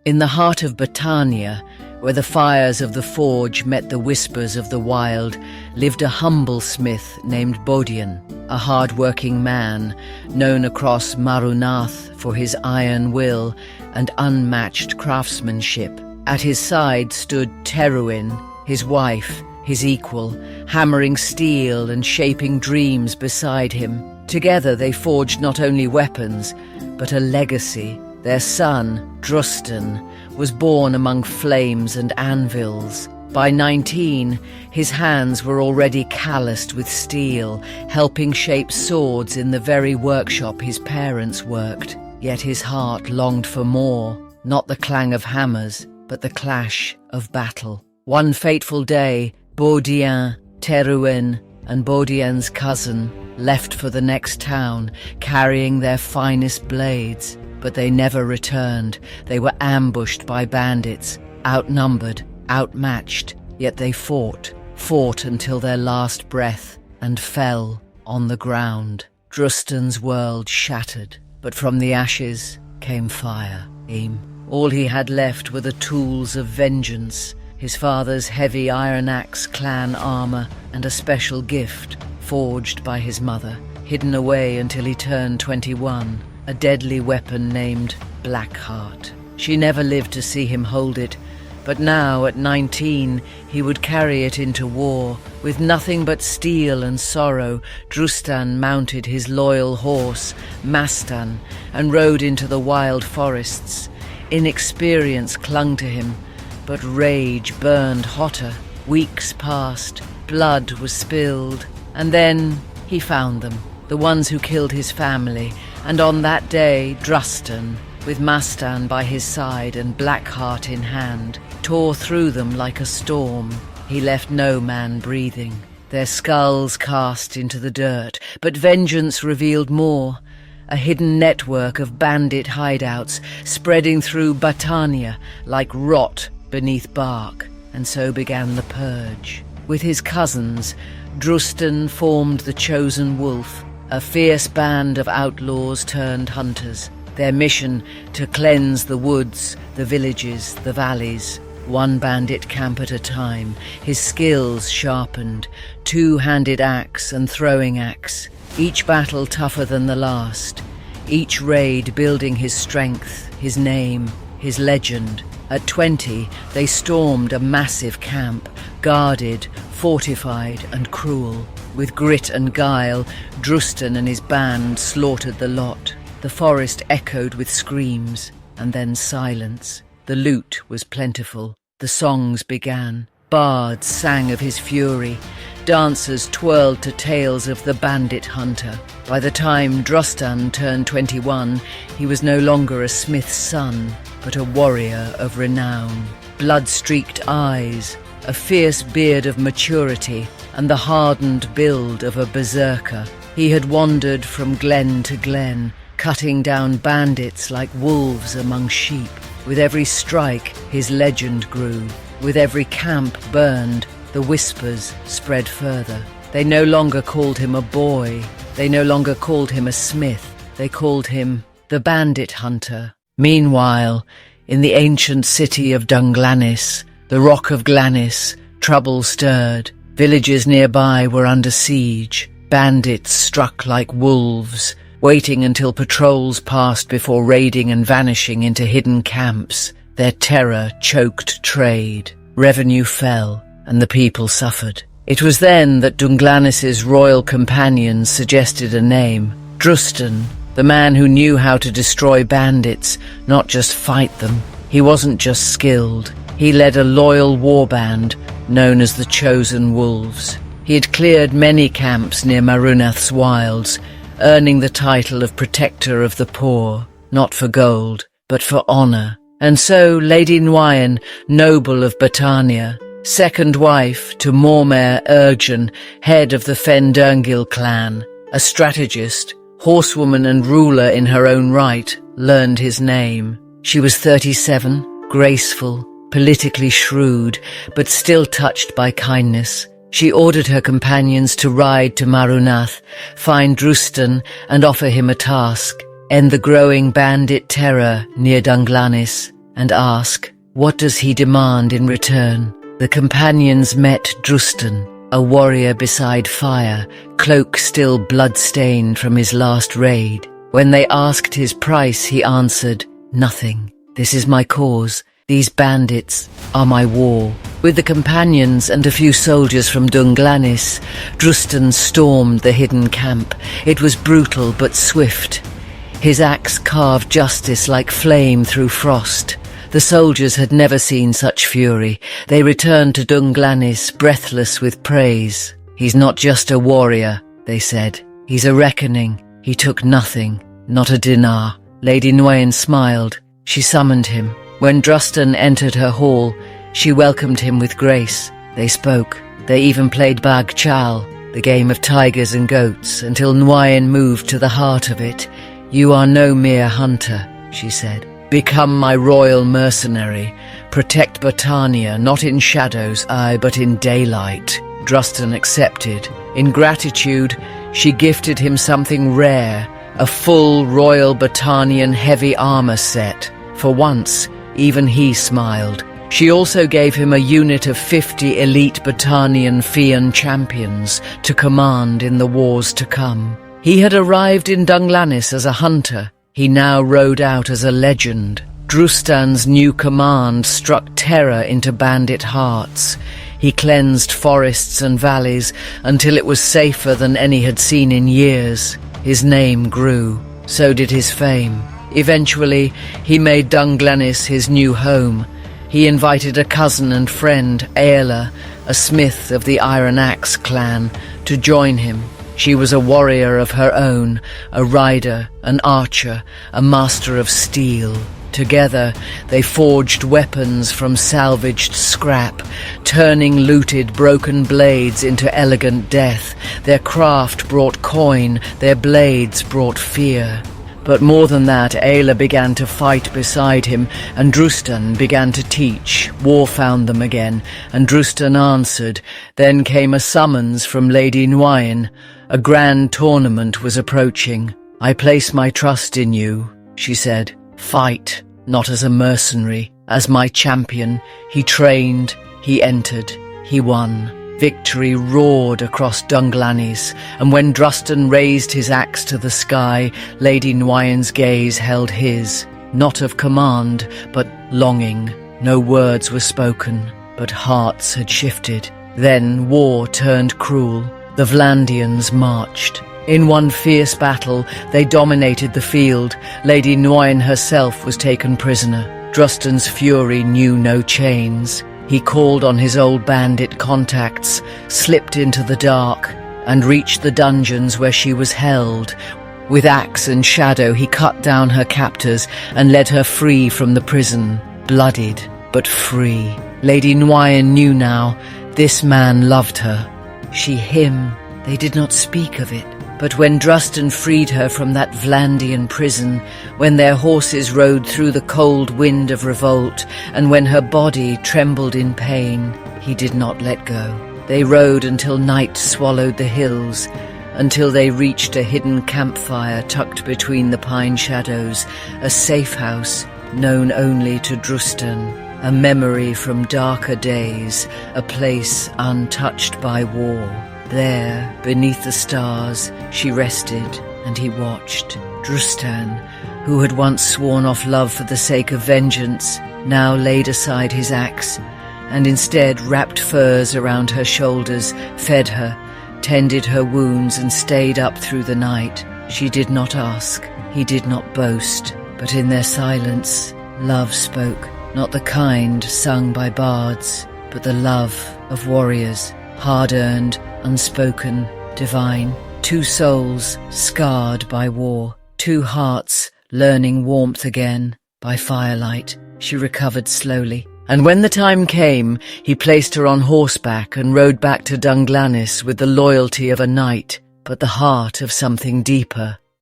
In the heart of Battania, where the fires of the forge met the whispers of the wild, lived a humble smith named Bodian, a hard-working man, known across Marunath for his iron will and unmatched craftsmanship. At his side stood Teruin, his wife, his equal, hammering steel and shaping dreams beside him. Together they forged not only weapons, but a legacy. Their son, Drustan, was born among flames and anvils. By 19, his hands were already calloused with steel, helping shape swords in the very workshop his parents worked. Yet his heart longed for more, not the clang of hammers, but the clash of battle. One fateful day, Bodian, Teruin, and Bodian's cousin left for the next town, carrying their finest blades. But they never returned. They were ambushed by bandits, outnumbered, outmatched, yet they fought until their last breath, and fell on the ground. Drustan's world shattered, but from the ashes came fire. All he had left were the tools of vengeance, his father's heavy iron axe clan armor, and a special gift, forged by his mother, hidden away until he turned 21. A deadly weapon named Blackheart. She never lived to see him hold it, but now, at 19, he would carry it into war. With nothing but steel and sorrow, Drustan mounted his loyal horse, Mastan, and rode into the wild forests. Inexperience clung to him, but rage burned hotter. Weeks passed, blood was spilled, and then he found them, the ones who killed his family. And on that day, Drustan, with Mastan by his side and Blackheart in hand, tore through them like a storm. He left no man breathing, their skulls cast into the dirt. But vengeance revealed more, a hidden network of bandit hideouts spreading through Battania like rot beneath bark. And so began the purge. With his cousins, Drustan formed the Chosen Wolf, a fierce band of outlaws turned hunters. Their mission to cleanse the woods, the villages, the valleys, one bandit camp at a time, his skills sharpened, two-handed axe and throwing axe, each battle tougher than the last, each raid building his strength, his name, his legend. At 20, they stormed a massive camp, guarded, fortified and cruel. With grit and guile, Drustan and his band slaughtered the lot. The forest echoed with screams, and then silence. The loot was plentiful. The songs began. Bards sang of his fury. Dancers twirled to tales of the bandit hunter. By the time Drustan turned 21, he was no longer a smith's son, but a warrior of renown. Blood-streaked eyes, a fierce beard of maturity, and the hardened build of a berserker. He had wandered from glen to glen, cutting down bandits like wolves among sheep. With every strike, his legend grew. With every camp burned, the whispers spread further. They no longer called him a boy. They no longer called him a smith. They called him the bandit hunter. Meanwhile, in the ancient city of Dunglanis, the Rock of Glanis, trouble stirred. Villages nearby were under siege. Bandits struck like wolves, waiting until patrols passed before raiding and vanishing into hidden camps. Their terror choked trade. Revenue fell, and the people suffered. It was then that Dunglanis's royal companions suggested a name. Drustan, the man who knew how to destroy bandits, not just fight them. He wasn't just skilled. He led a loyal warband known as the Chosen Wolves. He had cleared many camps near Marunath's wilds, earning the title of Protector of the Poor, not for gold, but for honor. And so Lady Nwayan, noble of Battania, second wife to Mormer Urgen, head of the Fendurngil clan, a strategist, horsewoman and ruler in her own right, learned his name. She was 37, graceful, politically shrewd, but still touched by kindness. She ordered her companions to ride to Marunath, find Drustan and offer him a task, end the growing bandit terror near Dunglanis. and ask, what does he demand in return? The companions met Drustan, a warrior beside fire, cloak still blood-stained from his last raid. When they asked his price, he answered, nothing. This is my cause. These bandits are my war. With the companions and a few soldiers from Dunglanis, Drustan stormed the hidden camp. It was brutal but swift. His axe carved justice like flame through frost. The soldiers had never seen such fury. They returned to Dunglanis, breathless with praise. He's not just a warrior, they said. He's a reckoning. He took nothing, not a dinar. Lady Nguyen smiled. She summoned him. When Drustan entered her hall, she welcomed him with grace. They spoke. They even played Bag Chal, the game of tigers and goats, until Nguyen moved to the heart of it. You are no mere hunter, she said. Become my royal mercenary. Protect Battania, not in shadows, aye, but in daylight. Drustan accepted. In gratitude, she gifted him something rare, a full royal Battanian heavy armor set. For once, even he smiled. She also gave him a unit of 50 elite Battanian Fian champions to command in the wars to come. He had arrived in Dunglanis as a hunter. He now rode out as a legend. Drustan's new command struck terror into bandit hearts. He cleansed forests and valleys until it was safer than any had seen in years. His name grew. So did his fame. Eventually, he made Dunglanis his new home. He invited a cousin and friend, Aela, a smith of the Iron Axe clan, to join him. She was a warrior of her own, a rider, an archer, a master of steel. Together, they forged weapons from salvaged scrap, turning looted, broken blades into elegant death. Their craft brought coin, their blades brought fear. But more than that, Aela began to fight beside him, and Drustan began to teach. War found them again, and Drustan answered. Then came a summons from Lady Nguyen. A grand tournament was approaching. I place my trust in you, she said. Fight, not as a mercenary, as my champion. He trained, he entered, he won. Victory roared across Dunglanis, and when Drustan raised his axe to the sky, Lady Nguyen's gaze held his, not of command, but longing. No words were spoken, but hearts had shifted. Then war turned cruel. The Vlandians marched. In one fierce battle, they dominated the field. Lady Nguyen herself was taken prisoner. Drustan's fury knew no chains. He called on his old bandit contacts, slipped into the dark, and reached the dungeons where she was held. With axe and shadow he cut down her captors and led her free from the prison, bloodied but free. Lady Nguyen knew now, this man loved her. She him. They did not speak of it. But when Drustan freed her from that Vlandian prison, when their horses rode through the cold wind of revolt, and when her body trembled in pain, he did not let go. They rode until night swallowed the hills, until they reached a hidden campfire tucked between the pine shadows, a safe house known only to Drustan, a memory from darker days, a place untouched by war. There, beneath the stars, she rested, and he watched. Drustan, who had once sworn off love for the sake of vengeance, now laid aside his axe, and instead wrapped furs around her shoulders, fed her, tended her wounds, and stayed up through the night. She did not ask, he did not boast, but in their silence, love spoke, not the kind sung by bards, but the love of warriors, hard-earned, unspoken, divine. Two souls scarred by war, two hearts learning warmth again by firelight. She recovered slowly, and when the time came, he placed her on horseback and rode back to Dunglanis with the loyalty of a knight, but the heart of something deeper.